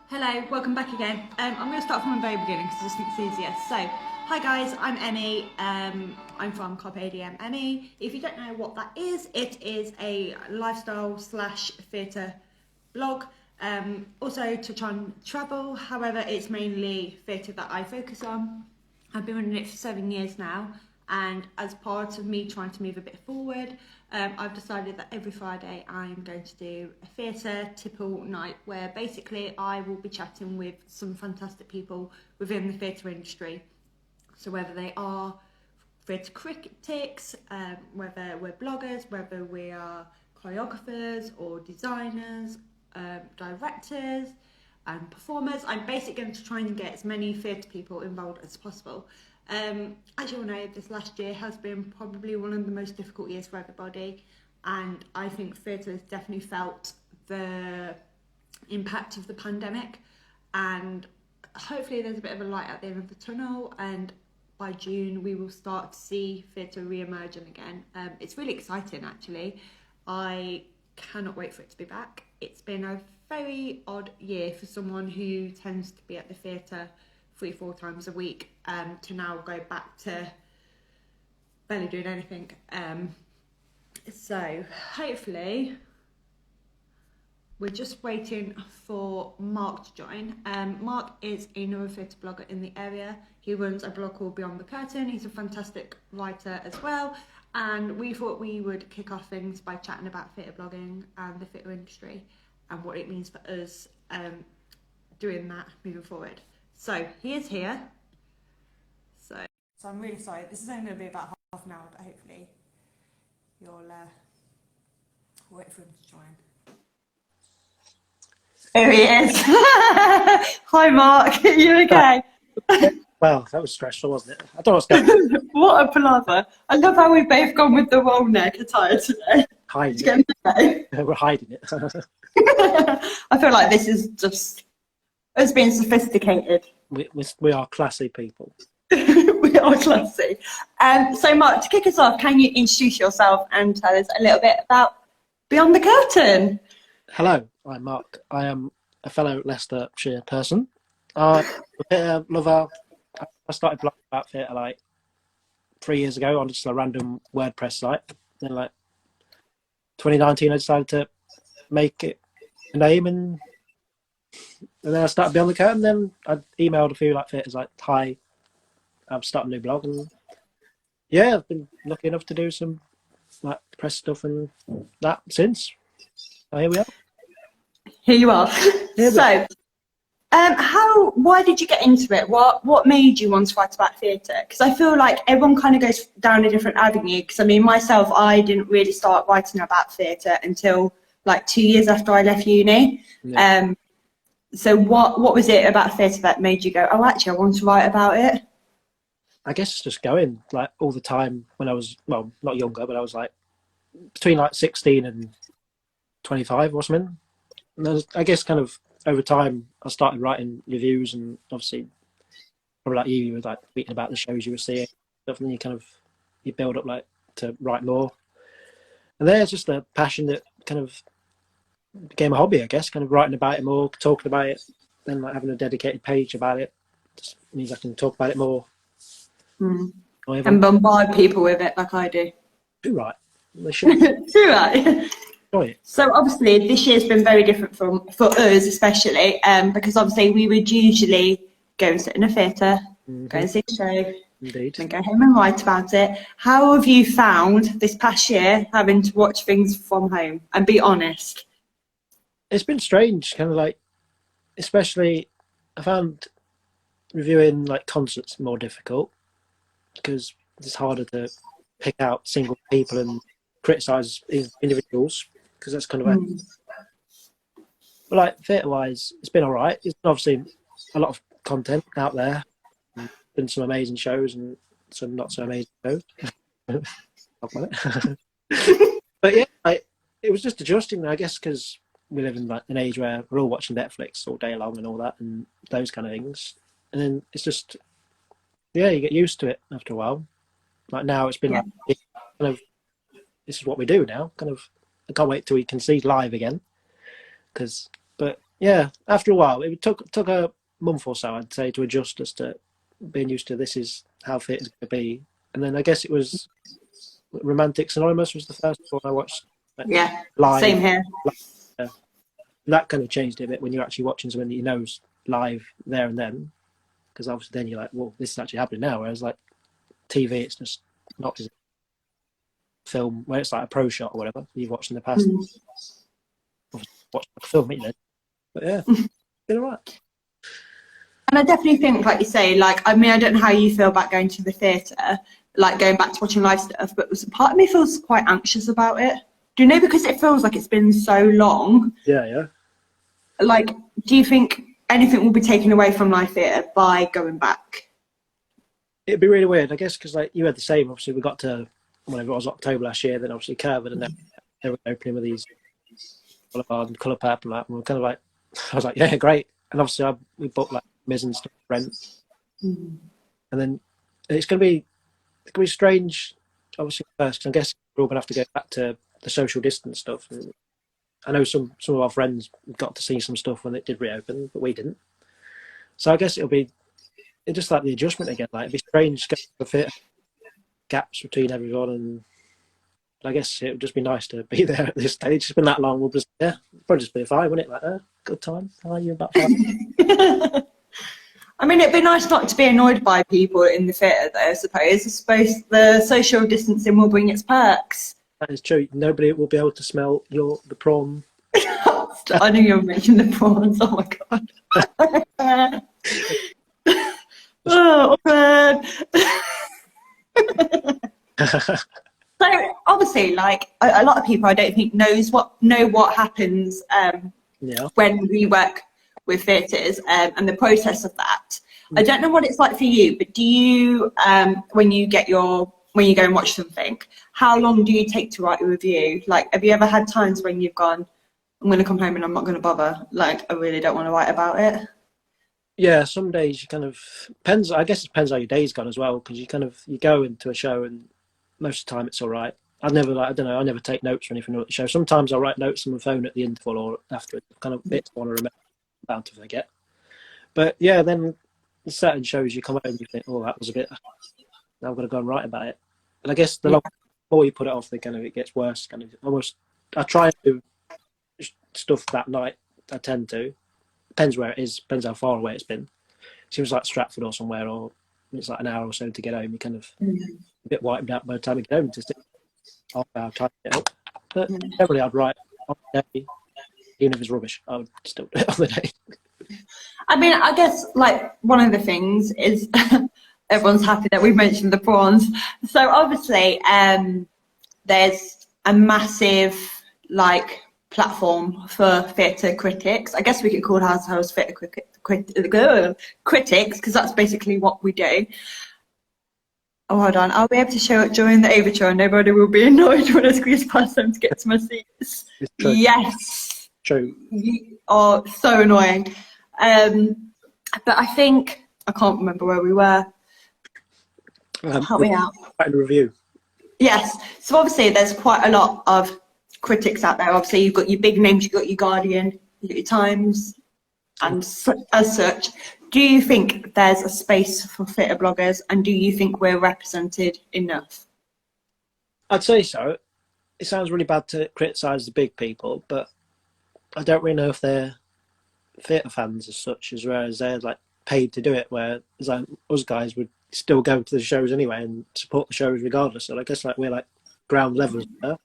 Hello, welcome back again. I'm going to start from the very beginning because I just think it's easier. So, hi guys, I'm Emmy. I'm from Carpe Diem Emmy. If you don't know what that is, it is a lifestyle slash theatre blog. Also to try and travel, however, it's mainly theatre that I focus on. I've been running it for 7 years now, and as part of me trying to move a bit forward, I've decided that every Friday I'm going to do a theatre tipple night where basically I will be chatting with some fantastic people within the theatre industry. So whether they are theatre critics, whether we're bloggers, whether we are choreographers or designers, directors and performers, I'm basically going to try and get as many theatre people involved as possible. As you all know, this last year has been probably one of the most difficult years for everybody, and I think theatre has definitely felt the impact of the pandemic, and hopefully there's a bit of a light at the end of the tunnel, and by June we will start to see theatre re-emerging again. It's really exciting actually. I cannot wait for it to be back. It's been a very odd year for someone who tends to be at the theatre 3-4 times a week, to now go back to barely doing anything. So hopefully we're just waiting for Mark to join. Mark is another theatre blogger in the area. He runs a blog called Beyond the Curtain. He's a fantastic writer as well, and we thought we would kick off things by chatting about theatre blogging and the theatre industry and what it means for us doing that moving forward. So he is here. So I'm really sorry. This is only going to be about half an hour, but hopefully you'll wait for him to join. Here he is. Hi, Mark. Are you okay? Well, that was stressful, wasn't it? I don't know what's going on. What a palaver. I love how we've both gone with the roll neck attire today. Hiding it. We're hiding it. I feel like this is just us being sophisticated. We are classy people. We are classy. So Mark, to kick us off, can you introduce yourself and tell us a little bit about Beyond the Curtain? Hello, I'm Mark. I am a fellow Leicestershire person. I'm a theatre lover. I started blogging about theatre like 3 years ago on just a random WordPress site. Then like 2019 I decided to make it a name, and then I started Beyond the Curtain. Then I emailed a few like theatres like, hi, I'm starting a new blog, and yeah, I've been lucky enough to do some like press stuff and that since. So here we are. Here you are. So, why did you get into it? What made you want to write about theatre? Because I feel like everyone kind of goes down a different avenue. Because I mean, myself, I didn't really start writing about theatre until like 2 years after I left uni. Yeah. So what was it about theatre that made you go, oh, actually, I want to write about it? I guess it's just going like all the time when I was, well, not younger, but I was like between like 16 and 25 or something. And I guess kind of over time, I started writing reviews, and obviously, probably like you were like tweeting about the shows you were seeing, stuff, and then you build up like to write more. And there's just a passion that kind of became a hobby, I guess, kind of writing about it more, talking about it, then like having a dedicated page about it. Just means I can talk about it more. And bombard people with it like I do. Too right. They should. Too right. Enjoy it. So obviously this year's been very different for us especially, because obviously we would usually go and sit in a theatre, go and see a show, Indeed, and go home and write about it. How have you found this past year having to watch things from home? And be honest. It's been strange, kind of like, especially I found reviewing like concerts more difficult because it's harder to pick out single people and criticise individuals, because that's kind of but like theatre wise, it's been all right. It's obviously a lot of content out there. Been some amazing shows and some not so amazing shows. But yeah, it was just adjusting, I guess, because we live in like an age where we're all watching Netflix all day long and all that and those kind of things. And then it's just, yeah, you get used to it after a while. Like now it's been like kind of, this is what we do now. Kind of, I can't wait till we can see live again. But yeah, after a while, it took a month or so, I'd say, to adjust us to being used to this is how theatre's going to be. And then I guess it was Romantics Anonymous was the first one I watched, like, Yeah, live. same here. And that kind of changed it a bit when you're actually watching something that you know's live there and then, because obviously then you're like, well, this is actually happening now. Whereas like TV, it's just not as a film where it's like a pro shot or whatever you've watched in the past. Watch a film, you know. But yeah, been alright. And I definitely think, like you say, like, I mean, I don't know how you feel about going to the theatre, like going back to watching live stuff, but part of me feels quite anxious about it. Do you know, because it feels like it's been so long. Yeah. Like, do you think anything will be taken away from live theatre by going back? It'd be really weird, I guess, because like you had the same. Obviously, we got to whenever it was October last year, then obviously COVID, and then they were opening with these Boulevard and Colour Purple and that, and we were kind of like, I was like, yeah, great. And obviously, we booked like Miz and stuff, rent, and then it's gonna be strange. Obviously, first, I guess we're all gonna have to go back to the social distance stuff. And I know some of our friends got to see some stuff when it did reopen, but we didn't. So I guess it's just like the adjustment again. Like it'd be strange to fit gaps between everyone, and I guess it would just be nice to be there at this stage. It's been that long. We'll just probably just be fine, wouldn't it? Like, good time. How are you about that? I mean, it'd be nice not to be annoyed by people in the theatre, though, I suppose. I suppose the social distancing will bring its perks. That is true. Nobody will be able to smell the prawn. I knew you were making the prawns. Oh my god. Oh man. So obviously, like a lot of people, I don't think know what happens when we work with theatres and the process of that. I don't know what it's like for you, but do you when you go and watch something, how long do you take to write a review? Like, have you ever had times when you've gone, I'm going to come home and I'm not going to bother, like I really don't want to write about it? Yeah, some days you kind of depends. I guess it depends how your day's gone as well, because you go into a show and most of the time it's all right. I never take notes or anything about the show. Sometimes I'll write notes on my phone at the interval or after, kind of bits I want to remember, bound to forget. But yeah, then certain shows you come out and you think, oh, that was a bit. Now I've got to go and write about it. And I guess the more you put it off, the kind of it gets worse. Kind of almost. I try to do stuff that night. I tend to. Depends where it is. Depends how far away it's been. Seems like Stratford or somewhere, or it's like an hour or so to get home. You kind of a bit wiped out by the time you get home. Just half hour time to get up. But generally, I'd write on the day, even if it's rubbish. I would still do it on the day. I mean, I guess like one of the things is everyone's happy that we mentioned the prawns. So obviously, there's a massive like platform for theatre critics. I guess we could call ourselves theatre critics because that's basically what we do. Oh, hold on. I'll be able to show it during the overture and nobody will be annoyed when I squeeze past them to get to my seats. Yes. True. You are so annoying. But I think, I can't remember where we were. Help me out. Writing a review. Yes. So obviously there's quite a lot of critics out there. Obviously you've got your big names, you've got your Guardian, you've got your Times, and as such. Do you think there's a space for theatre bloggers, and do you think we're represented enough? I'd say so. It sounds really bad to criticise the big people, but I don't really know if they're theatre fans as such, as whereas they're like paid to do it, where like us guys would still go to the shows anyway and support the shows regardless. So I guess like we're like ground level there.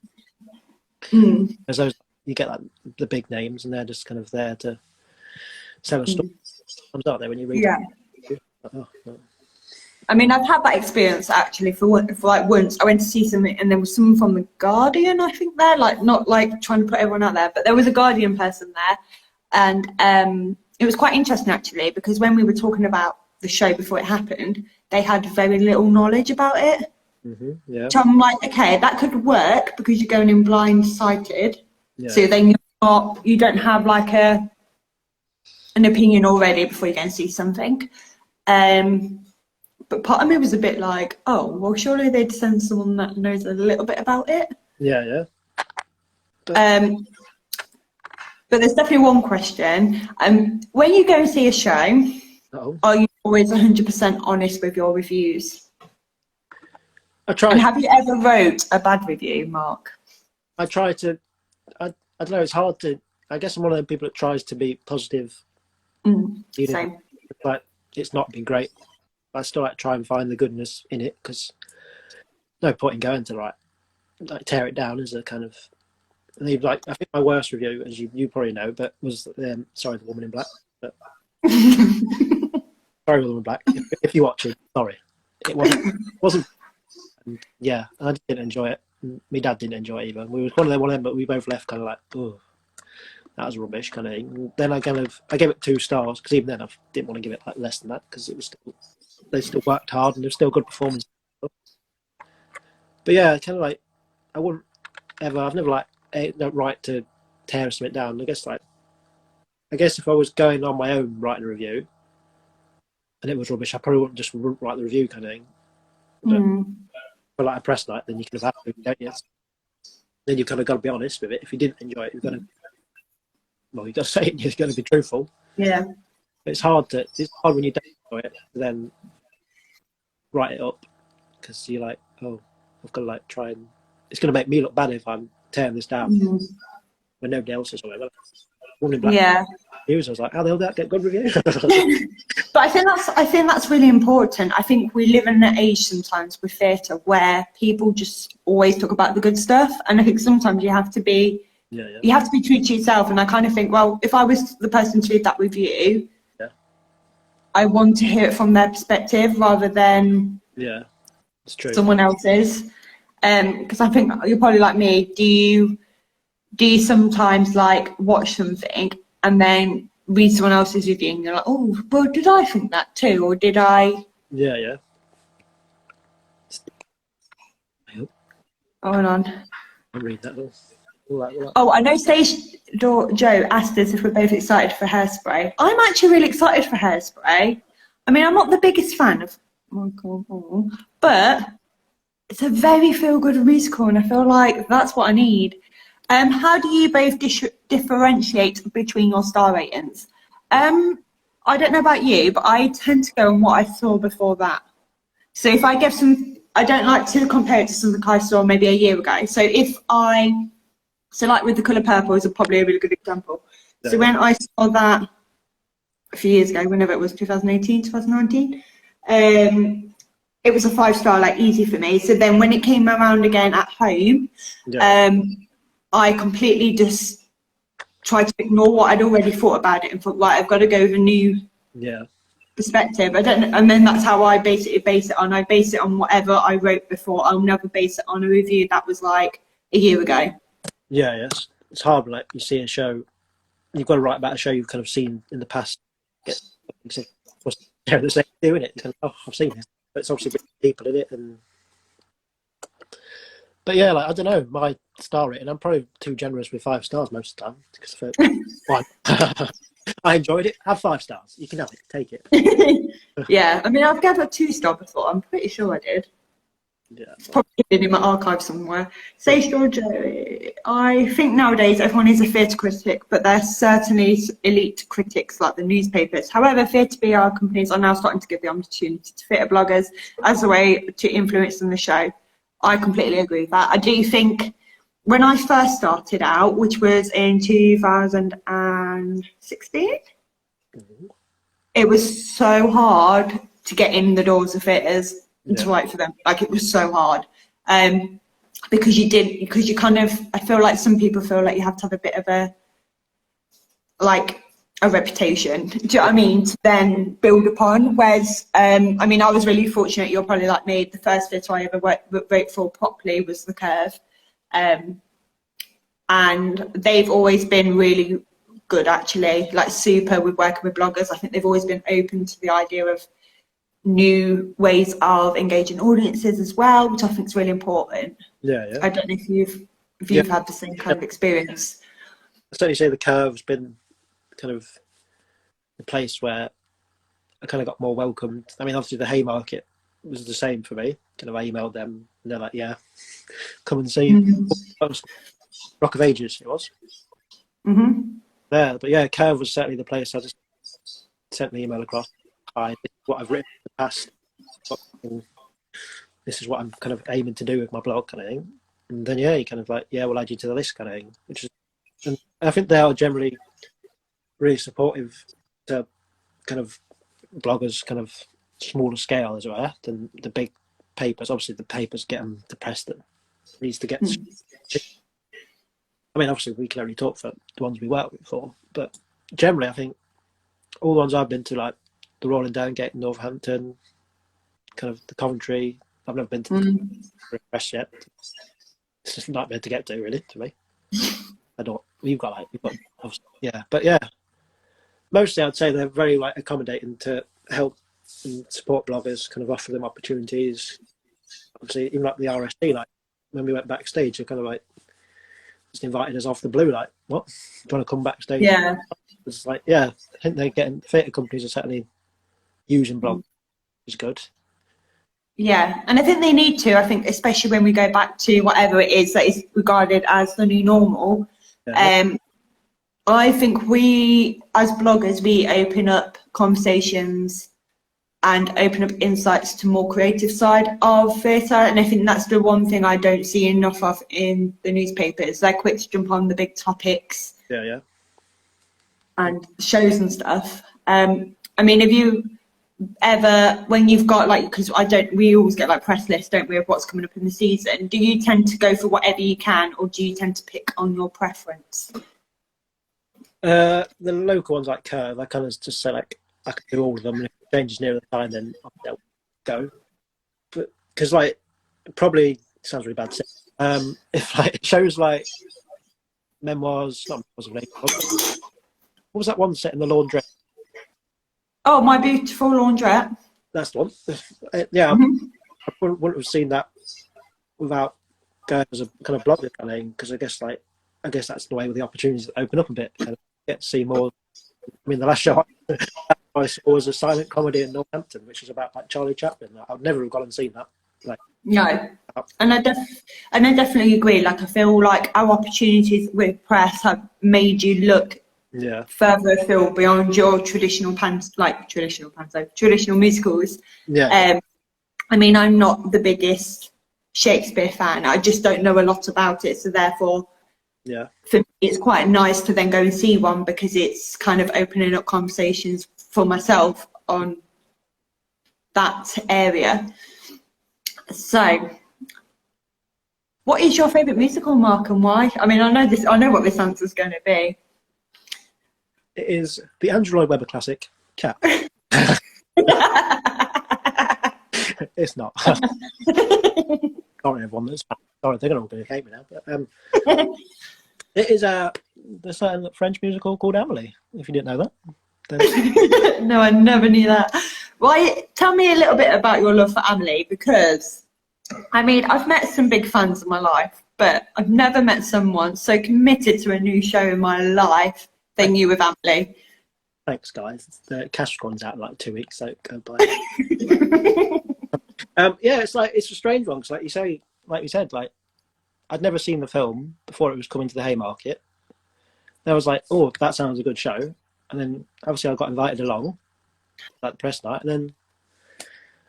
As those you get like the big names and they're just kind of there to sell us stuff. Aren't they when you read it? Oh, no. I mean, I've had that experience actually for like once. I went to see something and there was someone from the Guardian, I think there, like not like trying to put everyone out there, but there was a Guardian person there, and it was quite interesting actually because when we were talking about the show before it happened, they had very little knowledge about it. Yeah. So I'm like, okay, that could work because you're going in blindsided. Yeah. So then you don't have like an opinion already before you go and see something. But part of me was a bit like, oh, well, surely they'd send someone that knows a little bit about it. Yeah. But but there's definitely one question. When you go and see a show, are you always 100% honest with your reviews? I try. And have you ever wrote a bad review, Mark? I try to. I don't know. It's hard to. I guess I'm one of the people that tries to be positive. Same. But it's not been great. I still like try and find the goodness in it, because no point in going to like tear it down as a kind of. And I think my worst review, as you probably know, but was sorry, The Woman in Black. But, sorry, The Woman in Black. If you watch it, sorry, it wasn't. And yeah, I didn't enjoy it. My dad didn't enjoy it either. We was one of them, but we both left kind of like, oh, that was rubbish kind of thing. Then I gave it 2 stars, because even then I didn't want to give it like less than that, because it was they still worked hard and there's still good performance. But yeah, kind of like I've never like the right to tear something down. I guess if I was going on my own writing a review and it was rubbish, I probably wouldn't just write the review kind of thing. But like a press night, then you can have that, don't you? Then you've kind of got to be honest with it. If you didn't enjoy it, you've got to say it. You've got to be truthful. Yeah. It's hard when you don't enjoy it to then write it up, because you're like, oh, I've got to like try and. It's going to make me look bad if I'm tearing this down when nobody else is. Whatever. Yeah. News, I was like, how the hell did that get good reviews? But I think that's really important. I think we live in an age sometimes with theatre where people just always talk about the good stuff, and I think sometimes you have to be you have to be true to yourself. And I kind of think, well, if I was the person to read that review, I want to hear it from their perspective rather than it's true. Someone else's. Because I think you're probably like me. Do you sometimes like watch something and then read someone else's review and you're like, oh, well, did I think that too, or did I? Yeah. Hold on. I'll read that though. Oh, I know Sage Joe asked us if we're both excited for Hairspray. I'm actually really excited for Hairspray. I mean, I'm not the biggest fan of Michael Hall, but it's a very feel-good musical, and I feel like that's what I need. How do you both differentiate between your star ratings? I don't know about you, but I tend to go on what I saw before that. So if I give I don't like to compare it to something I saw maybe a year ago. So like with The Colour Purple is probably a really good example. So when I saw that a few years ago, whenever it was 2018, 2019, it was a 5-star, like easy for me. So then when it came around again at home, I completely just tried to ignore what I'd already thought about it and thought, right, I've got to go with a new perspective. And then that's how I basically base it on. I base it on whatever I wrote before. I'll never base it on a review that was like a year ago. Yeah, it's hard. Like you see a show, you've got to write about a show you've kind of seen in the past. They're the same doing it. Oh, I've seen this, but it's obviously people in it. But yeah, like I don't know, my star rating. I'm probably too generous with 5 stars most of the time, because I thought, I enjoyed it. Have 5 stars. You can have it. Take it. Yeah, I mean, I've given a 2-star before. I'm pretty sure I did. Yeah, it's probably in my archive somewhere. Sage George, I think nowadays everyone is a theatre critic, but there's certainly elite critics like the newspapers. However, theatre PR companies are now starting to give the opportunity to theatre bloggers as a way to influence them the show. I completely agree with that. I do think when I first started out, which was in 2016, it was so hard to get in the doors of theatres and to write for them. Like, it was so hard. Because you kind of, I feel like some people feel like you have to have a bit of a reputation, do you know what I mean, to then build upon. Whereas, I mean, I was really fortunate, you're probably like me, the first theatre I ever wrote for properly was The Curve. And they've always been really good, actually, like super with working with bloggers. I think they've always been open to the idea of new ways of engaging audiences as well, which I think is really important. Yeah. I don't know if you've had the same kind of experience. I certainly say The Curve's been kind of the place where I kind of got more welcomed. I mean, obviously the Haymarket was the same for me. Kind of I emailed them and they're like, yeah, come and see. Rock of Ages it was. there. But yeah, Curve was certainly the place I just sent the email across. Hi, this is what I've written in the past. This is what I'm kind of aiming to do with my blog, kind of thing. And then yeah, you kind of like, yeah, we'll add you to the list, kind of thing. Which is, and I think they are generally really supportive to kind of bloggers, kind of smaller scale as well than the big papers. Obviously, the papers get them depressed. That needs to get. I mean, obviously, we can only talk for the ones we work with for, but generally, I think all the ones I've been to, like the Royal and Downgate in Northampton, kind of the Coventry. I've never been to the press yet. It's just a nightmare to get to, really, to me. I don't. We've got, yeah, but yeah. Mostly, I'd say they're very like accommodating to help and support bloggers, kind of offer them opportunities. Obviously, even like the RSD, like when we went backstage, they kind of like just invited us off the blue, like, what? Do you want to come backstage? Yeah. It's like, yeah, I think they're getting, theatre companies are certainly using blogs, which is good. Yeah, and I think they need to. I think especially when we go back to whatever it is that is regarded as the new normal. Yeah. I think we, as bloggers, we open up conversations and open up insights to more creative side of theatre, and I think that's the one thing I don't see enough of in the newspapers. They're quick to jump on the big topics. Yeah. And shows and stuff. I mean, have you ever, when you've got like, because we always get like press lists, don't we, of what's coming up in the season, do you tend to go for whatever you can, or do you tend to pick on your preference? The local ones like Curve, I kind of just say like I can do all of them, and if it changes near the time, then I'll go. But because like probably sounds really bad to say, if like it shows like memoirs, not memoirs of what was that one set in the laundrette? Oh, My Beautiful Laundrette. That's the one. Yeah, I wouldn't have seen that without going as a kind of blogger kind of thing, because I guess that's the way with the opportunities that open up a bit. Kind of get to see more. I mean, the last show I saw was a silent comedy in Northampton, which was about like Charlie Chaplin. I would never have gone and seen that. Like, no, and I definitely agree. Like, I feel like our opportunities with press have made you look further afield beyond your traditional musicals. Yeah. I mean, I'm not the biggest Shakespeare fan. I just don't know a lot about it, so therefore, for me, it's quite nice to then go and see one, because it's kind of opening up conversations for myself on that area. So, what is your favourite musical, Mark, and why? I mean, I know what this answer is going to be. It is the Andrew Lloyd Webber classic, Cat. It's not. Sorry, everyone. Sorry, they're all going to hate me now. But it is there's a French musical called Amélie. If you didn't know that. Then... No, I never knew that. Why? Tell me a little bit about your love for Amélie, because I mean, I've met some big fans in my life, but I've never met someone so committed to a new show in my life than you with Amélie. Thanks, guys. The cash runs out in like 2 weeks, so go buy it. Yeah, it's a strange one, because like you said, like I'd never seen the film before it was coming to the Haymarket. I was like, oh, that sounds a good show, and then obviously I got invited along, like the press night, and then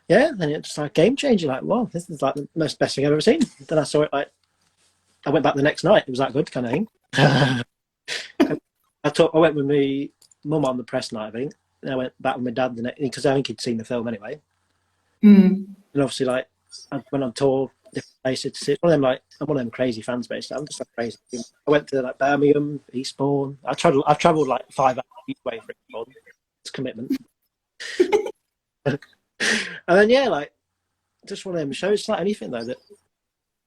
then it's just like game changing. Like, wow, this is like the best thing I've ever seen. Then I saw it, like I went back the next night. It was that good, kind of thing. I went with my mum on the press night, I think. And I went back with my dad the next, because I think he'd seen the film anyway. And obviously, like, I went on tour different places to see it. I'm one of them crazy fans, basically. I'm just like crazy. I went to like Birmingham, Eastbourne. I've travelled like 5 hours each way for Eastbourne. It's commitment. And then like just one of them shows, like anything though, that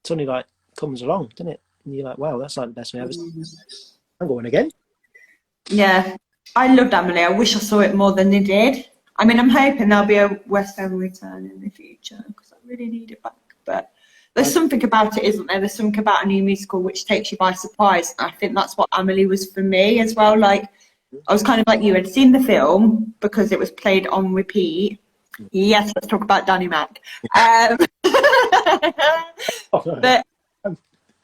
suddenly like comes along, doesn't it? And you're like, wow, that's like the best thing I've ever seen. I'm going again. Yeah, I loved Amélie. I wish I saw it more than they did. I mean, I'm hoping there'll be a West End return in the future, because I really need it back. But there's something about it, isn't there? There's something about a new musical which takes you by surprise. And I think that's what Amélie was for me as well. Like, I was kind of like you. I'd seen the film because it was played on repeat. Yes, let's talk about Danny Mac. But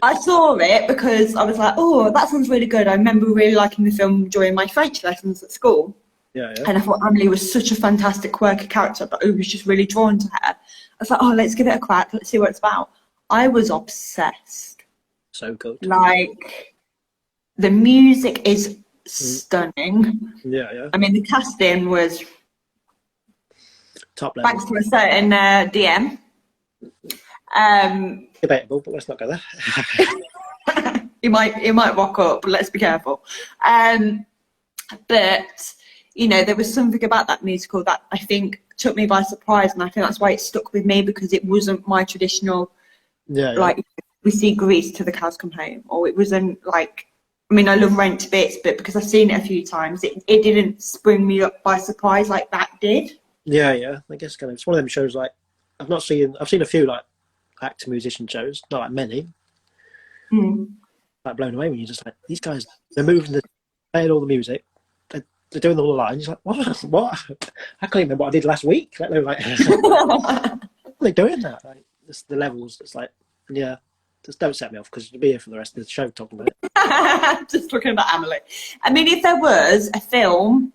I saw it because I was like, oh, that sounds really good. I remember really liking the film during my French lessons at school. Yeah, yeah. And I thought Amelie was such a fantastic, quirky character, but I was just really drawn to her. I was like, oh, let's give it a crack. Let's see what it's about. I was obsessed. So good. Like, the music is stunning. Yeah, yeah. I mean, the casting was Top level. thanks to a certain DM. Debatable, but let's not go there. He might rock up, but let's be careful. But you know, there was something about that musical that I think took me by surprise, and I think that's why it stuck with me, because it wasn't my traditional, like, we see Grease to the cows come home, or it wasn't like, I mean, I love Rent to bits, but because I've seen it a few times, it didn't spring me up by surprise like that did. Yeah, yeah. I guess kind of it's one of them shows like I've seen a few like actor musician shows, not like many. Like blown away when you're just like, these guys, they're moving, playing all the music, they're doing all the lines. You're like, what? I can't even remember what I did last week. Like, like how are they doing that? Like, just the levels. It's like, yeah, just don't set me off, because you'll be here for the rest of the show talking about it. Just talking about Amelie. I mean, if there was a film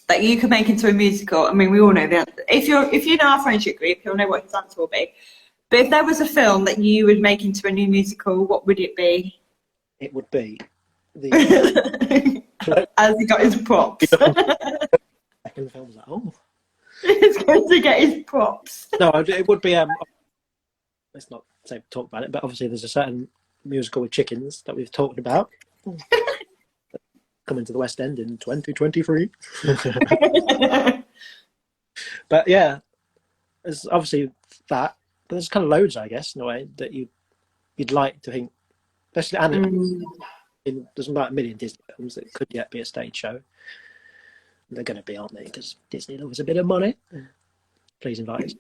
that you could make into a musical, I mean, we all know that. If you know our friendship group, you'll know what his answer will be. But if there was a film that you would make into a new musical, what would it be? It would be the as he got his props. Second film was like, oh, He's going to get his props. no, it would be. Let's not talk about it, but obviously there's a certain musical with chickens that we've talked about coming to the West End in 2023. But yeah, there's obviously that, but there's kind of loads, I guess, in a way that you'd like to think, especially there's about a million Disney films that could yet be a stage show. They're going to be, aren't they? Because Disney loves a bit of money. Please invite us.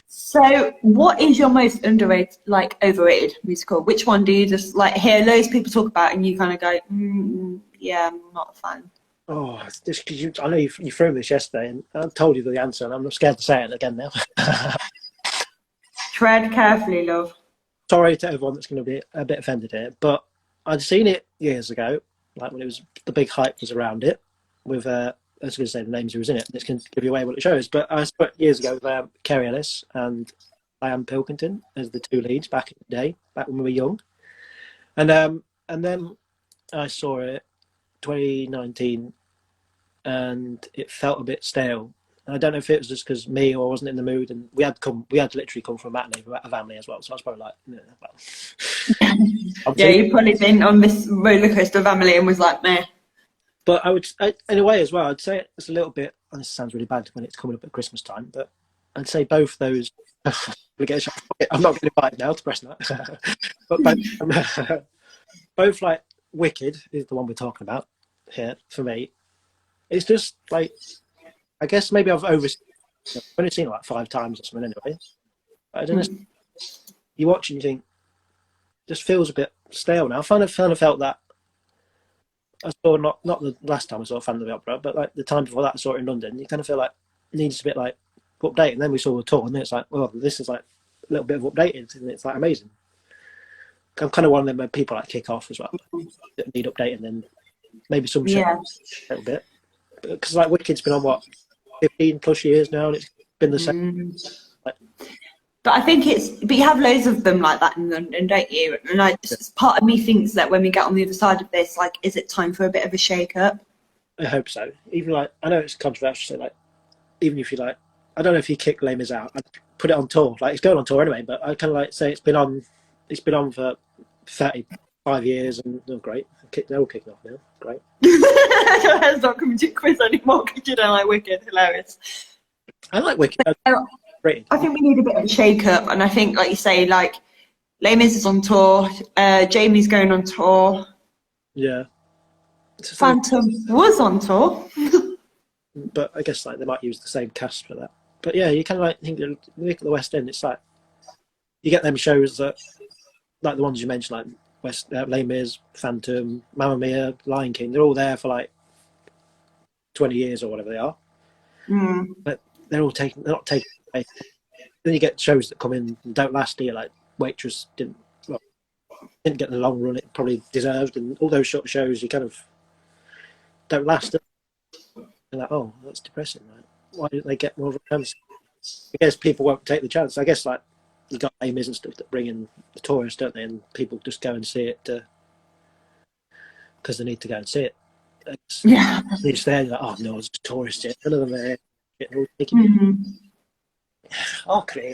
So, what is your most overrated musical? Which one do you just hear loads of people talk about, and you kind of go, yeah, I'm not a fan? Oh, it's just because I know you threw me this yesterday, and I told you the answer, and I'm not scared to say it again now. Tread carefully, love. Sorry to everyone that's going to be a bit offended here, but I'd seen it years ago, like when the big hype was around it, with I was going to say the names who was in it. This can give you away what it shows, but I saw it years ago with Kerry Ellis and Diane Pilkington as the two leads back in the day, back when we were young, and then I saw it 2019, and it felt a bit stale. I don't know if it was just because me or I wasn't in the mood, and we had literally come from a matinee with a family as well, so I was probably like, well. Yeah, you've probably been on this roller coaster of Amelie and was like, meh. But in a way as well, I'd say it's a little bit, and this sounds really bad when it's coming up at Christmas time, but I'd say both those, I'm not getting invited now to press that, but both like Wicked is the one we're talking about here for me. It's just like, I guess maybe I've only seen it like 5 times or something anyway. But I don't know. You watch and you think, it just feels a bit stale now. I kind of felt that. I saw not the last time I saw Phantom of the Opera, but like the time before that I saw it in London. You kind of feel like it needs a bit like update, and then we saw the tour, and then it's like, well, this is like a little bit of updated, and it's like amazing. I'm kind of one of them where people like kick off as well, that need updating, and maybe some shows a little bit, because like Wicked's been on what 15 plus years now, and it's been the same. But I think but you have loads of them like that in London, don't you? And part of me thinks that when we get on the other side of this, like, is it time for a bit of a shake-up? I hope so. Even like, I know it's controversial, so like, even if you like, I don't know if you kick Les Mis out, I'd put it on tour. Like, it's going on tour anyway, but I kind of like say it's been on for 35 years, and great. They're all kicking off now. Great. It's not coming to quiz anymore because you don't like Wicked. Hilarious. I like Wicked. I think we need a bit of a shake-up, and I think, like you say, like, Les Mis is on tour, Jamie's going on tour. Yeah. Phantom was on tour. But I guess like they might use the same cast for that. But yeah, you kind of like think, look at the West End, it's like, you get them shows that, like the ones you mentioned, like Les Mis, Phantom, Mamma Mia, Lion King, they're all there for like 20 years or whatever they are. But they're not taking place then you get shows that come in and don't last. Do you? Like Waitress didn't get the long run it probably deserved, and all those short shows you kind of don't last. And like, oh, that's depressing. Right? Why didn't they get more of a chance? I guess people won't take the chance. I guess like you got Amy's and stuff that bring in the tourists, don't they? And people just go and see it because they need to go and see it. Yeah. It's there, like, oh no, it's tourists here. None of them are here. Okay.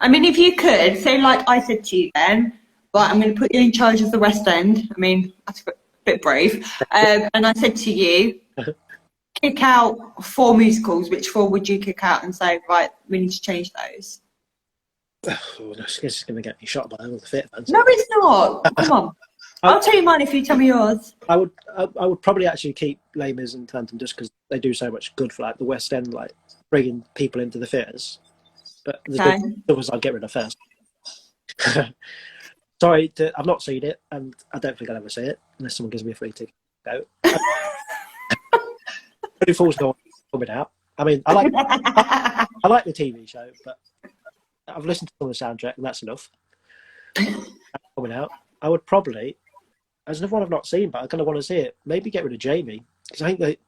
I mean, if you could, say like I said to you then, right, I'm going to put you in charge of the West End. I mean, that's a bit brave. And I said to you, kick out 4 musicals. Which 4 would you kick out and say, right, we need to change those? Oh, I guess it's going to get me shot by all the theatre fans. No, it's not. Come on. I'll tell you mine if you tell me yours. I would probably actually keep Les Mis and Phantom just because they do so much good for like the West End, like bringing people into the theatres. But the others I'd get rid of first. Sorry, I've not seen it, and I don't think I'll ever see it unless someone gives me a free ticket. Go. Pretty Fool's not coming out. I mean, I like the TV show, but I've listened to some of the soundtrack, and that's enough. Coming out, I would probably. There's another one I've not seen, but I kind of want to see it. Maybe get rid of Jamie because I think that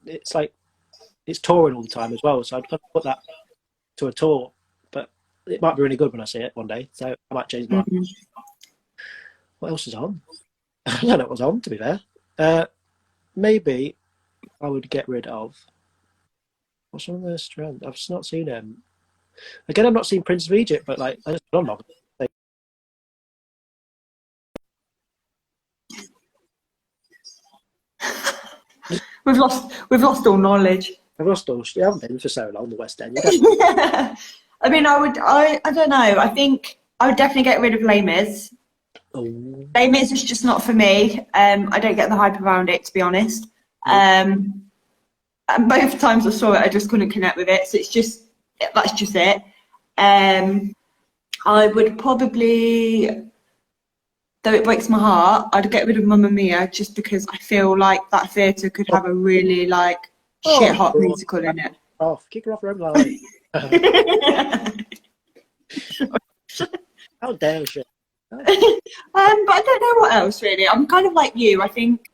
it's touring all the time as well. So I'd kind of put that to a tour, but it might be really good when I see it one day. So I might change my mind. What else is on? I don't know what was on, to be fair. Maybe I would get rid of. What's on the Strand? I've not seen him. Again, I've not seen Prince of Egypt, but like I just don't know. We've lost all knowledge. I've lost all. You haven't been for so long, the West End. Yeah. I mean, I don't know. I think I would definitely get rid of Les Mis. Oh. Les Mis is just not for me. I don't get the hype around it, to be honest. And both times I saw it, I just couldn't connect with it. So that's just it. I would probably, though it breaks my heart, I'd get rid of Mamma Mia just because I feel like that theatre could have a really shit hot musical in it. Oh, kick her off her own line. How dare she? But I don't know what else really. I'm kind of like you. I think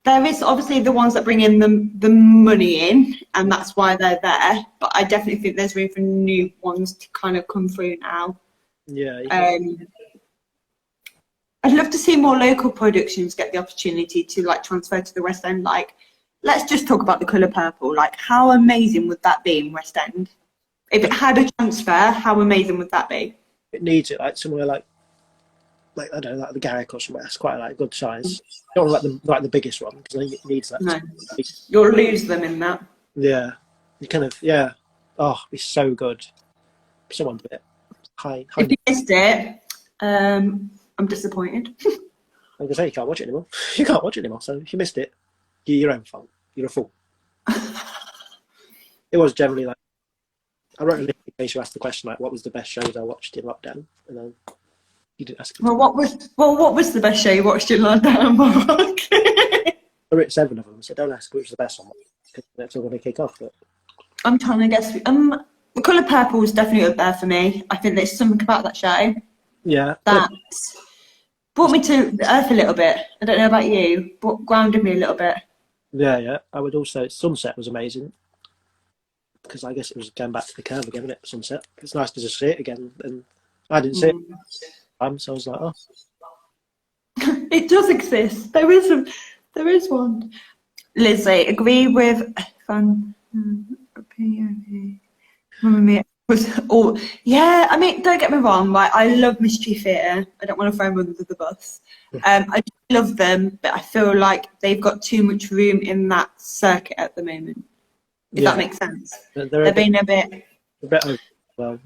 there is obviously the ones that bring in the money in, and that's why they're there. But I definitely think there's room for new ones to kind of come through now. Yeah. I'd love to see more local productions get the opportunity to transfer to the West End. Let's just talk about The Colour Purple. How amazing would that be in West End? If it had a transfer, how amazing would that be? It needs it, somewhere like I don't know, like the Garrick or somewhere. It's quite a good size. You don't want the biggest one because I think it needs that. No, you'll lose them in that. Yeah, you kind of Oh, it'd be so good. Someone do it. Hi. If you missed it, I'm disappointed. I'm gonna say you can't watch it anymore. You can't watch it anymore. So if you missed it, you're your own fault. You're a fool. It was generally I wrote a list in case you asked the question what was the best shows I watched in lockdown, and then you didn't ask. What was the best show you watched in lockdown, Mark? I wrote 7 of them, so don't ask which was the best one. That's all going to kick off. But I'm trying to guess. The Colour Purple is definitely up there for me. I think there's something about that show. Yeah. That brought me to the earth a little bit. I don't know about you, but grounded me a little bit. Yeah. I would also. Sunset was amazing. Because I guess it was going back to the curve again, wasn't it? Sunset. It's nice to just see it again, and I didn't see it. So I was like, oh, it does exist. There is one. Lizzie, agree with Mamma Mia was all. Yeah, I mean, don't get me wrong. I love Mystery Theatre. I don't want to throw them under the bus. I love them, but I feel like they've got too much room in that circuit at the moment. If that makes sense. They're being a bit well,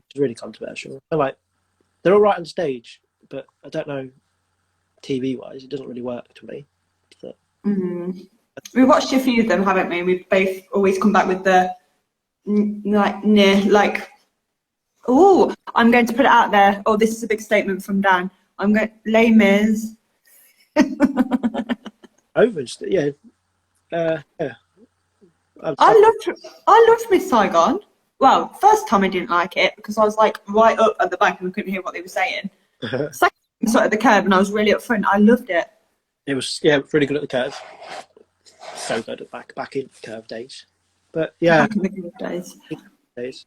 it's really controversial. They're all right on stage, but I don't know, TV-wise, it doesn't really work to me. So. We watched a few of them, haven't we? We've both always come back with the oh, I'm going to put it out there. Oh, this is a big statement from Dan. I'm going Les Mis. Yeah. I loved Miss Saigon. well, first time I didn't like it because I was like right up at the back and we couldn't hear what they were saying. Second time I saw it at the curb and I was really up front. I loved it. It was really good at the curve. So good at back in curve days. But yeah, Back in the good days.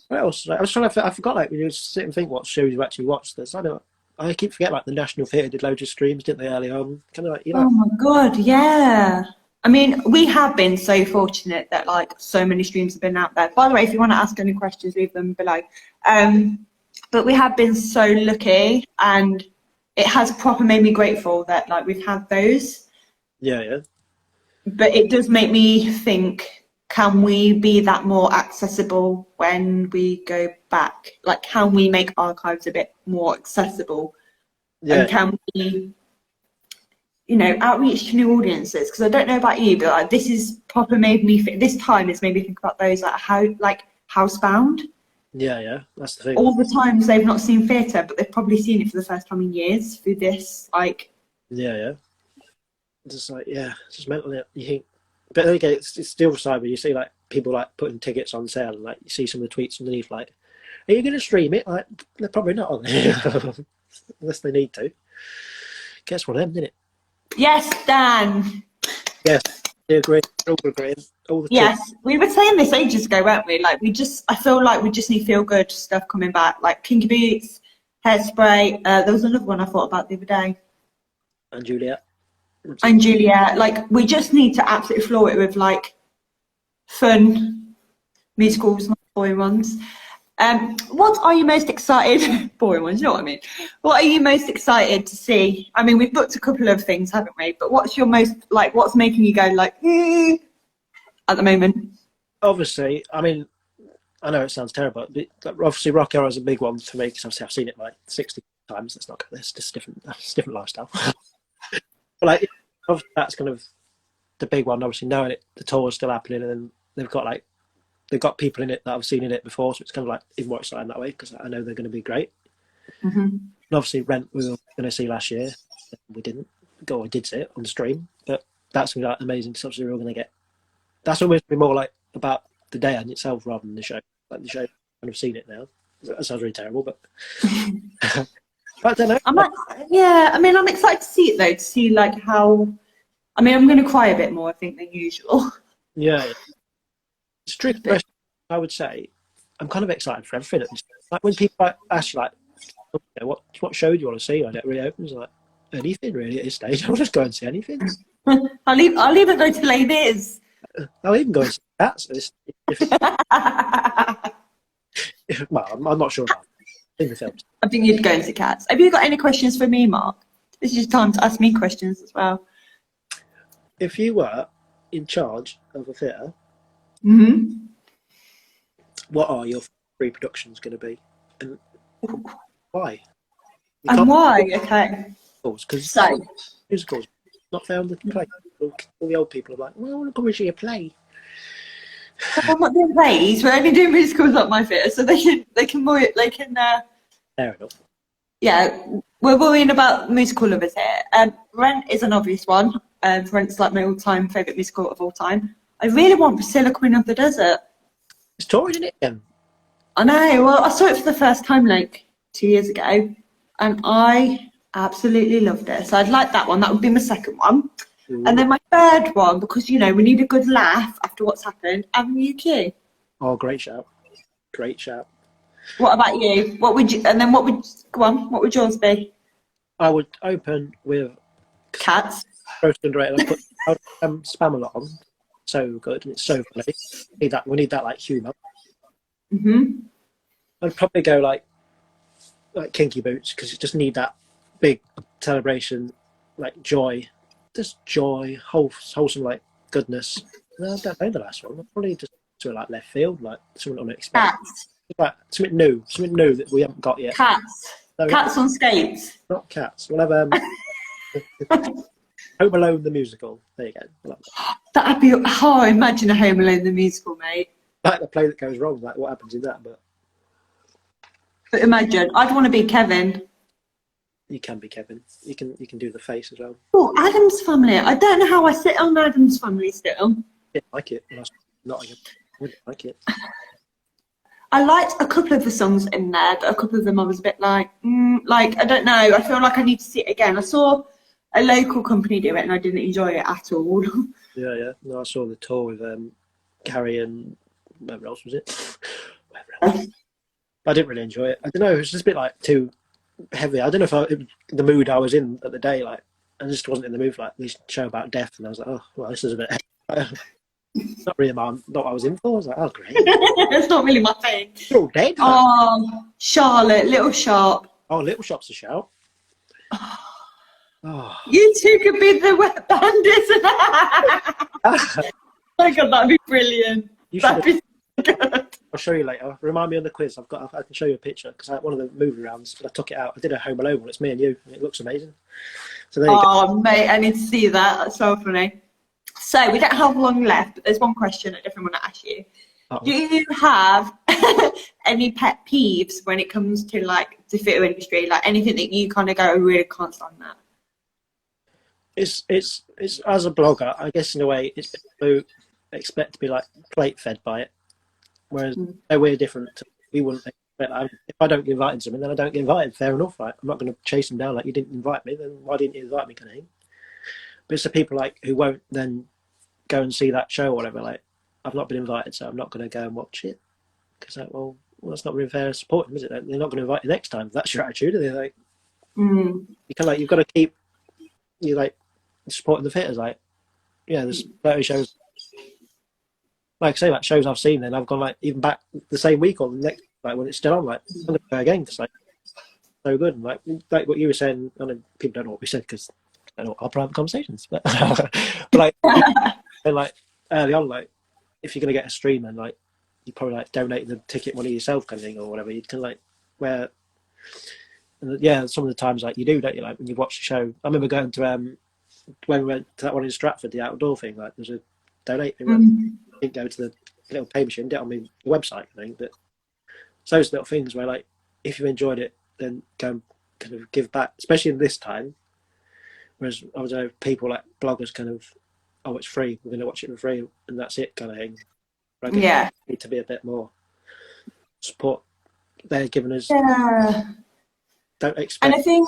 What else? Like, I was trying to. I forgot. Like, when you sit and think what shows you actually watched. This. I keep forgetting. Like, the National Theatre did loads of streams, didn't they? Early on, kind of like, you know. Oh my god, yeah. I mean, we have been so fortunate that like so many streams have been out there. By the way, if you want to ask any questions, leave them below. But we have been so lucky, and it has proper made me grateful that like we've had those. Yeah. But it does make me think, can we be that more accessible when we go back? Like, can we make archives a bit more accessible? Yeah. And can we, you know, outreach to new audiences? Because I don't know about you, but like, this is proper made me this time has made me think about those like housebound. Yeah, that's the thing. All the times they've not seen theatre, but they've probably seen it for the first time in years through this, like. Yeah. Just like, it's just mental. You think, but then again, it's the other side where you see like people like putting tickets on sale, and like you see some of the tweets underneath, like, "Are you going to stream it?" Like, they're probably not on there unless they need to. Guess one of them, didn't it? Yes, Dan. Yes, I agree. All agreeing. All the Yes, we were saying this ages ago, weren't we? Like, I feel like we just need feel-good stuff coming back, like Kinky Boots, Hairspray. There was another one I thought about the other day. And Juliet. Like, we just need to absolutely floor it with like fun musicals, not boring ones. What are you most excited? Boring ones, you know what I mean. What are you most excited to see? I mean, we've booked a couple of things, haven't we? But what's your most like? What's making you go like at the moment? Obviously, I mean, I know it sounds terrible, but obviously Rock Horror is a big one for me because obviously I've seen it like 60 times. It's not good. It's just different. It's a different lifestyle. But like, obviously that's kind of the big one. Obviously, knowing it, the tour is still happening, and then they've got people in it that I've seen in it before, so it's kind of like even more exciting that way because I know they're going to be great. Mm-hmm. And obviously, Rent we were going to see last year, we didn't. I did see it on the stream, but that's going to be like amazing because obviously we're all going to get. That's almost be more like about the day in itself rather than the show. Like the show, I've kind of seen it now. That sounds really terrible, but. But I don't know. I mean, I'm excited to see it though. To see like how. I mean, I'm going to cry a bit more, I think, than usual. Yeah. It's a tricky question. I would say I'm kind of excited for everything. Like when people ask you, like, okay, what show do you want to see? And it really opens like anything really at this stage. I'll just go and see anything. I'll even go to Les Mis. I'll even go and see Cats. Well, I'm not sure about in the films. I think you'd go and see Cats. Have you got any questions for me, Mark? This is your time to ask me questions as well. If you were in charge of a theatre, what are your three productions going to be, and why? And why? Okay. Because So musicals not found the play. All the old people are like, well, I want to come and see a play. I'm not doing plays. We're only doing musicals at my theatre, so they can. Fair enough. Yeah, we're worrying about musical lovers here. Rent is an obvious one. Rent's like my all-time favourite musical of all time. I really want Priscilla, Queen of the Desert. It's touring, isn't it, again? I know. Well, I saw it for the first time like 2 years ago, and I absolutely loved it. So I'd like that one. That would be my second one. Ooh. And then my third one, because you know we need a good laugh after what's happened. Avenue Q. Oh, great shout! Great shout. What about you? What would you? And then what would go on? What would yours be? I would open with Cats. Roast underrated. I put Spam a lot on. So good and it's so funny. We need that like humour. I'd probably go like Kinky Boots because you just need that big celebration, like joy, just joy, wholesome like goodness. No, I don't know the last one. I'd probably just do it like left field, like something unexpected. Cats. Like something new that we haven't got yet. Cats. No, Cats on skates. Not Cats. We'll have Home Alone the musical. There you go. That'd be imagine a Home Alone the musical, mate. Like the play that goes wrong. Like what happens in that? But imagine, I'd want to be Kevin. You can be Kevin. You can do the face as well. Oh, Addams Family. I don't know how I sit on Addams Family still. I didn't like it. Not again. I didn't like it. I liked a couple of the songs in there, but a couple of them I was a bit like, like, I don't know. I feel like I need to see it again. I saw a local company do it and I didn't enjoy it at all. Yeah, yeah. No, I saw the tour with Carrie and whoever else was it. Whoever else. I didn't really enjoy it. I don't know. It was just a bit like too heavy. I don't know if the mood I was in at the day. Like, I just wasn't in the mood for like this show about death, and I was like, oh, well, this is a bit. Not really not what I was in for. I was like, oh, great. It's not really my thing. They're all dead. Oh, Charlotte, Little Sharp. Oh, Little Shop's a shout. Oh. You two could be the wet bandits. Oh my God, that'd be brilliant. That'd be so good. I'll show you later. Remind me on the quiz. I can show you a picture because one of the movie rounds, I took it out. I did a Home Alone one. It's me and you, and it looks amazing. So there you go. Oh, mate, I need to see that. That's so funny. So we don't have long left, but there's one question I definitely want to ask you. Do you have any pet peeves when it comes to like the theatre industry? Like anything that you kind of go, I really can't stand that? It's as a blogger, I guess in a way, it's people who expect to be like plate fed by it, whereas we're different. We wouldn't expect. If I don't get invited to something, then I don't get invited. Fair enough, right? I'm not going to chase them down like you didn't invite me. Then why didn't you invite me, kind of thing. But it's the people like who won't then go and see that show or whatever. Like, I've not been invited, so I'm not going to go and watch it. Because like, well, that's not really fair to support them, is it? They're not going to invite you next time. That's your attitude. Are they like? You can like you've got to keep supporting the theatres. Like, yeah, there's 30 shows. Like I say, like shows I've seen, then I've gone like even back the same week or the next, like when it's still on. Like, I'm going to go again because like so good. And like what you were saying, I know people don't know what we said because I don't know our private conversations, but like and like early on, like if you're going to get a stream and like you probably like donate the ticket money yourself, kind of thing, or whatever. You can like where, and yeah, some of the times like you do, don't you? Like when you watch the show, I remember going to when we went to that one in Stratford, the outdoor thing. Like there's a donate thing. I didn't go to the little pay machine, did it on my website, I think. But it's those little things where like if you enjoyed it, then go and kind of give back, especially in this time. Whereas I was people like bloggers kind of, oh, it's free, we're going to watch it for free, and that's it, kind of thing. But I guess we need to be a bit more support. They're giving us. Yeah. Don't expect. And I think,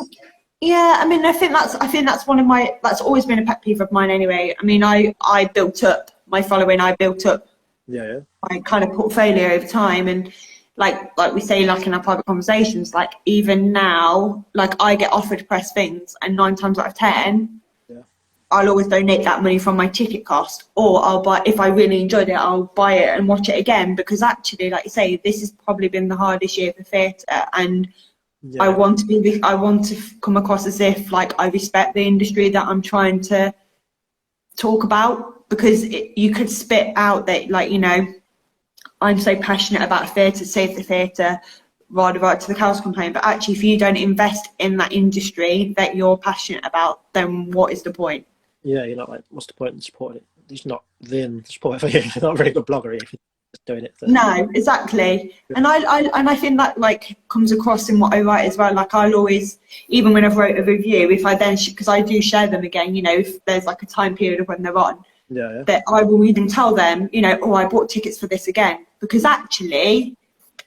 I think that's one of my. That's always been a pet peeve of mine, anyway. I mean, I built up my following. I built up. Yeah. My kind of portfolio over time, and like we say, like in our private conversations, like even now, like I get offered press things, and 9 times out of 10. I'll always donate that money from my ticket cost, or I'll buy, if I really enjoyed it, I'll buy it and watch it again, because actually, like you say, this has probably been the hardest year for theatre, and I want to come across as if like I respect the industry that I'm trying to talk about, because you could spit out that, like, you know, I'm so passionate about theatre, save the theatre, right to the cows come home, but actually if you don't invest in that industry that you're passionate about, then what is the point? Yeah, you're not like, what's the point in supporting it? It's not then support for you. You're not a very good blogger if you're just doing it. No, exactly. And I think that like comes across in what I write as well. Like I'll always, even when I've wrote a review, if I then, because I do share them again, you know, if there's like a time period of when they're on, that I will even tell them, you know, oh, I bought tickets for this again, because actually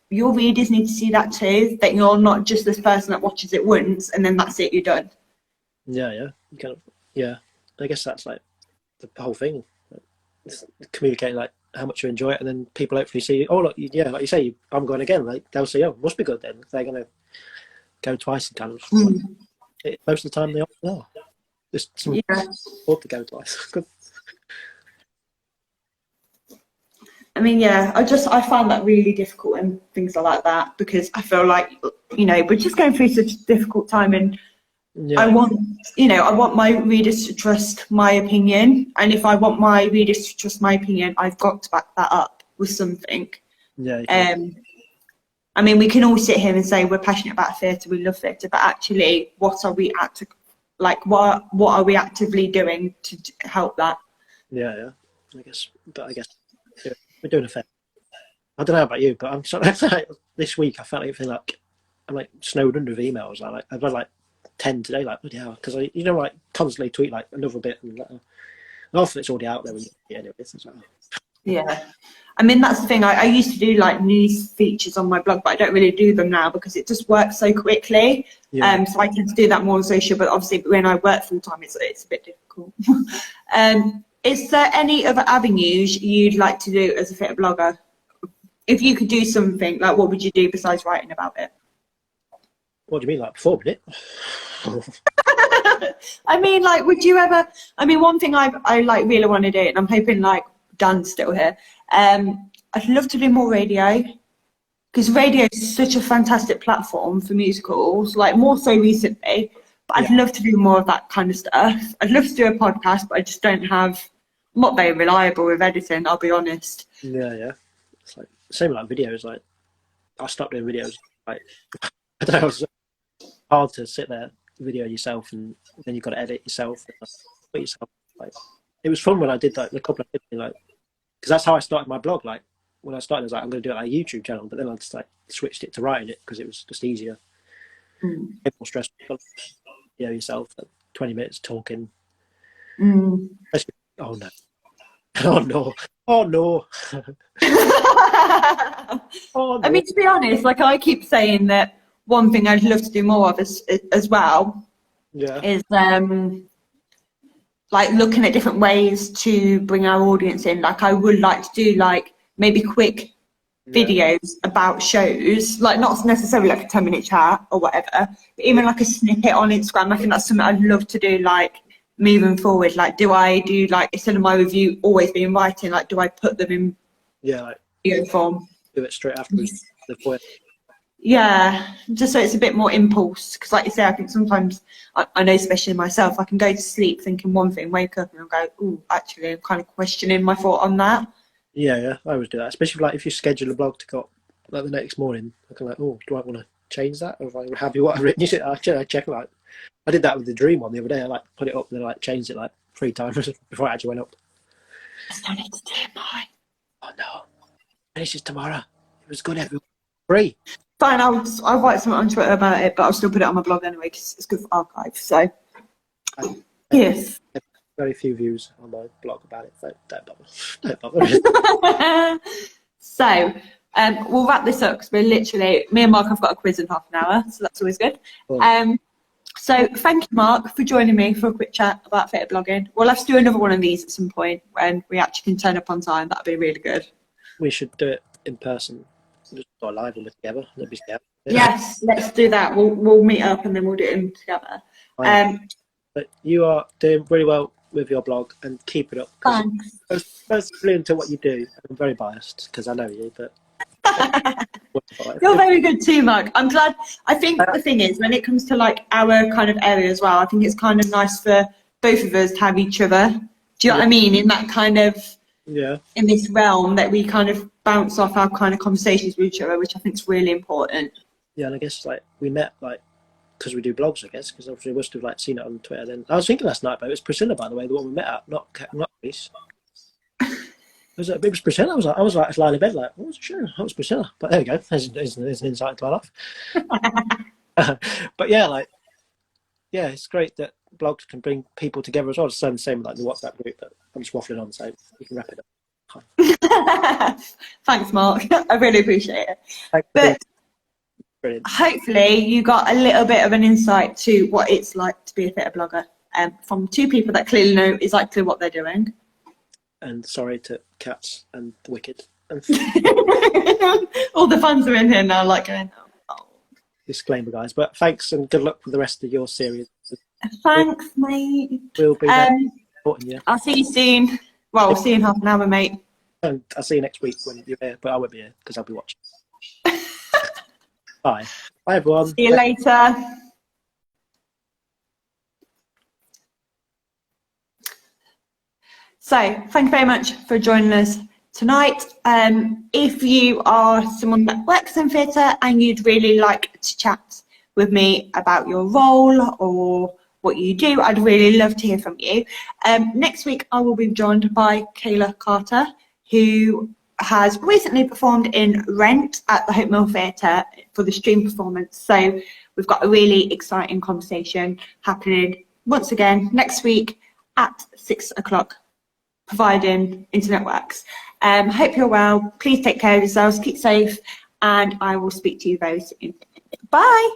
your readers need to see that too, that you're not just this person that watches it once and then that's it, you're done. You kind of, I guess that's like the whole thing. It's communicating like how much you enjoy it, and then people hopefully see, oh look, like you say, I'm going again. Like they'll say, oh, it must be good then. They're going to go twice and kind of. Most of the time they are. Just some afford to go twice. I mean, I find that really difficult and things like that, because I feel like, you know, we're just going through such a difficult time, and I want my readers to trust my opinion, and if I want my readers to trust my opinion, I've got to back that up with something. I mean, we can all sit here and say we're passionate about theatre, we love theatre, but actually, what are we what are we actively doing to help that? I guess we're doing a fair. I don't know about you, but I'm sorry. This week I felt like I'm like snowed under with emails. I've had like 10 today, like bloody hell, because I like constantly tweet like another bit, and half of it's already out there when you anyway. It's like, Yeah. I mean, that's the thing. I used to do like news features on my blog, but I don't really do them now because it just works so quickly. Yeah. So I tend to do that more on social, but obviously when I work full time, it's a bit difficult. Is there any other avenues you'd like to do as a theatre blogger? If you could do something, like what would you do besides writing about it? What do you mean, like performing it? I mean, like, would you ever? I mean, one thing I like really want to do, and I'm hoping like Dan's still here. I'd love to do more radio because radio is such a fantastic platform for musicals. Like more so recently, but I'd love to do more of that kind of stuff. I'd love to do a podcast, but I just don't have. I'm not very reliable with editing. I'll be honest. Yeah. It's like same like videos. Like I stopped doing videos. Like I don't know. It's hard to sit there video yourself and then you've got to edit yourself. Put yourself like it was fun when I did like a couple of things like because that's how I started my blog. Like when I started, I was like, I'm going to do it like a YouTube channel, but then I just like switched it to writing it because it was just easier. More stressful. You know yourself, like 20 minutes talking. Oh no! Oh no! Oh no! Oh no! I mean, to be honest, like I keep saying that one thing I'd love to do more of as well is like looking at different ways to bring our audience in. Like I would like to do like maybe quick videos about shows, like not necessarily like a 10-minute chat or whatever, but even like a snippet on Instagram. I think that's something I'd love to do like moving forward. Like do I do like instead of my review always being writing, like do I put them in like video form? Do it straight after the point. Yeah, just so it's a bit more impulse. Because like you say, I think sometimes, I know especially myself, I can go to sleep thinking one thing, wake up and I'll go, oh, actually, I'm kind of questioning my thought on that. Yeah, I always do that. Especially like if you schedule a blog to go like the next morning, I can like, oh, do I want to change that? Or if I'm happy what I've written, I check like, I did that with the dream one the other day. I like put it up and then I like changed it like 3 times before I actually went up. I still need to do mine. Oh no, finishes tomorrow. It was good, everyone. Free. Fine, I'll write something on Twitter about it, but I'll still put it on my blog anyway because it's good for archive. So, yes. Very few views on my blog about it, so don't bother. So, we'll wrap this up because we're literally, me and Mark have got a quiz in half an hour, so that's always good. So, thank you, Mark, for joining me for a quick chat about theatre blogging. We'll have to do another one of these at some point when we actually can turn up on time. That'd be really good. We should do it in person. Just go live and together. That'd be scary. Yes, let's do that. We'll meet up and then we'll do it together. But you are doing really well with your blog and keep it up. Thanks. It's brilliant to what you do. I'm very biased because I know you, but you're very good too, Mark. I'm glad. I think the thing is when it comes to like our kind of area as well, I think it's kind of nice for both of us to have each other. Do you know what I mean? In that kind of in this realm that we kind of bounce off our kind of conversations with each other, which I think is really important. Yeah, and I guess like we met like because we do blogs, I guess, because obviously we must have like seen it on Twitter. Then I was thinking last night, but it was Priscilla, by the way, the one we met at, not Reese. It was Priscilla. I was like lying in bed, like, oh, sure, that was Priscilla. But there we go. There's an insight into my life. But yeah, it's great that blogs can bring people together as well. It's the same with like the WhatsApp group, but I'm just waffling on, so you can wrap it up. Thanks, Mark. I really appreciate it. Thanks. Brilliant. Hopefully you got a little bit of an insight to what it's like to be a theatre blogger from 2 people that clearly know exactly what they're doing. And sorry to Cats and the Wicked. All the fans are in here now like going, oh. Disclaimer, guys. But thanks and good luck with the rest of your series. Thanks, mate. We'll be there supporting you. I'll see you soon. Well, we'll see you in half an hour, mate. And I'll see you next week when you're here, but I won't be here because I'll be watching. Bye. Bye, everyone. See you later. So, thank you very much for joining us tonight. If you are someone that works in theatre and you'd really like to chat with me about your role or what you do, I'd really love to hear from you. Next week, I will be joined by Kayla Carter, who has recently performed in Rent at the Hope Mill Theatre for the stream performance. So we've got a really exciting conversation happening once again next week at 6 o'clock providing internet works. Hope you're well. Please take care of yourselves, keep safe, and I will speak to you very soon. Bye.